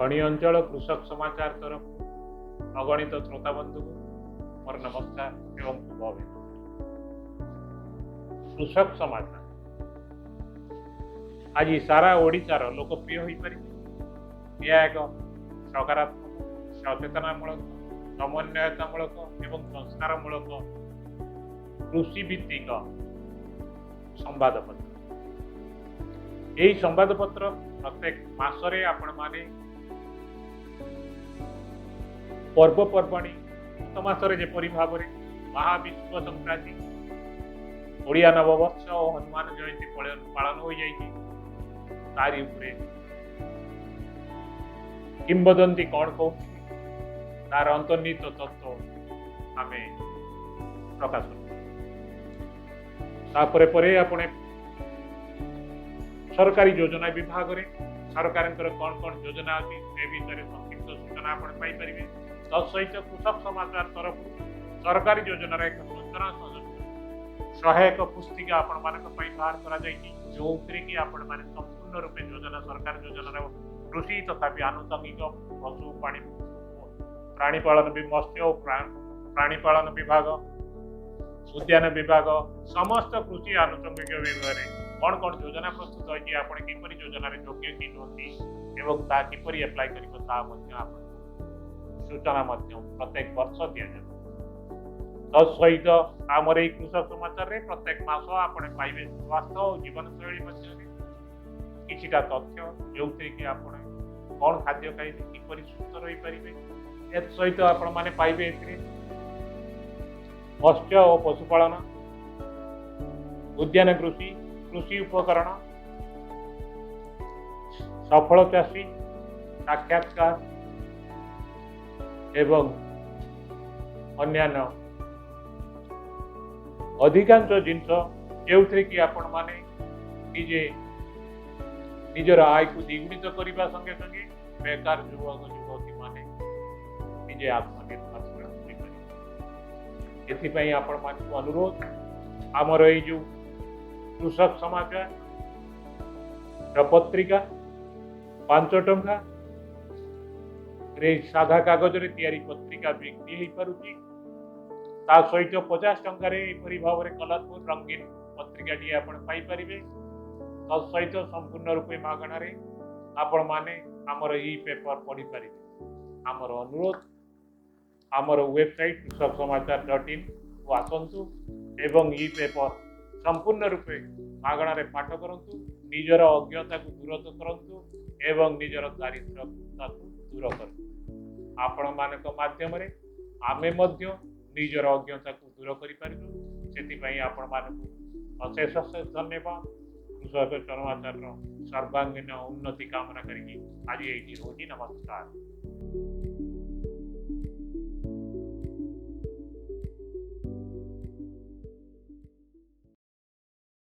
खणी अंचल कृषक समाचार तरफ अगणित श्रोता बंधु मोर नमस्कार एवं शुभ अभिनंदन। कृषक समाचार आज सारा ओडिशार लोकप्रिय हो पारि। यह एक सकारात्मक सचेतनामूलक समन्वयतामूलक एवं संस्कारमूलक कृषि भित्तिक संवादपत्र। यही संवादपत्र प्रत्येक मासरे आपण माने पर्वपर्वाणी उत्तमासरे जेपरी भाव महाविश्व संक्रांति ओडिया नववर्ष और हनुमान जयंती पालन हो जाइए तारी उपरे किंबदंती कौन कौन तार अंतर्निहित तत्व आम प्रकाश तापरे परे अपने सरकारी योजना विभाग में सरकार कौन कौन योजना अच्छी से विषय संक्षिप्त सूचना आप पाइपर। तत्सहित कृषक समाचार तरफ सरकारी योजनार एक सूचना सहायक पुस्तिका आपण बाहर जो कि आपण मैंने संपूर्ण रूपे योजना सरकार योजनार कृषि तथा आनुषंगिक पशु प्राणीपालन मत्स्य प्राणीपालन विभाग उद्यान विभाग समस्त कृषि आनुषंगिक विभाग कौन कौन योजना प्रस्तुत होती आप किपरि योजन योग्य कि नुहति एवं ता किपरि एप्लाय कर सूचना प्रत्येक वर्ष दि जाए। तत्सहित आमर यही कृषक समाचार रे प्रत्येक मास आपने पाइबे स्वास्थ्य और जीवन शैली किछिटा तथ्य जो कि आपने कौन खाद्य खाइले किपरि सुस्थ रही पारिबे। सहित आपण माने पाइबे मत्स्य और पशुपालन उद्यान कृषि कृषि उपकरण सफल चाषी साक्षात्कार एवं अन्यान्य अधिकांश जिनस जो कि आपण माने निजे निजर आय को द्विगुणित करने संगे संगे बेकार युवक युवती माने निजे आत्मनिर्भरशील हो पारे। आपण मानक अनुरोध आमर ये जो कृषक समाचार पत्रिका 5 टंका साधा कागज रे तैयारी पत्रिका बिक्री हो पारुची सहित 50 टंकार यहपरी भाव में कलरफुल रंगीन पत्रिका टी आप पाइपर। तत्सहित संपूर्ण रूपे मागणार आपण माने आमर ई पेपर पढ़ी पारे। आमर अनुरोध आमर वेबसाइट कृषक समाचार.in को आसतु एवं ई पेपर संपूर्ण रूपे मागणार पाठ करंतु निजर अज्ञता को दूर करंतु एवं निजर दारिद्र्यता को दूर करंतु। आपण मानक माध्यम रे आमे मध्य निजर अज्ञता को दूर करि पारिबु। सेति आपण मानक अशेष अशेष धन्यवाद। कृषक समाचार सर्वांगीन उन्नति कामना करी आज ये रोजी नमस्कार।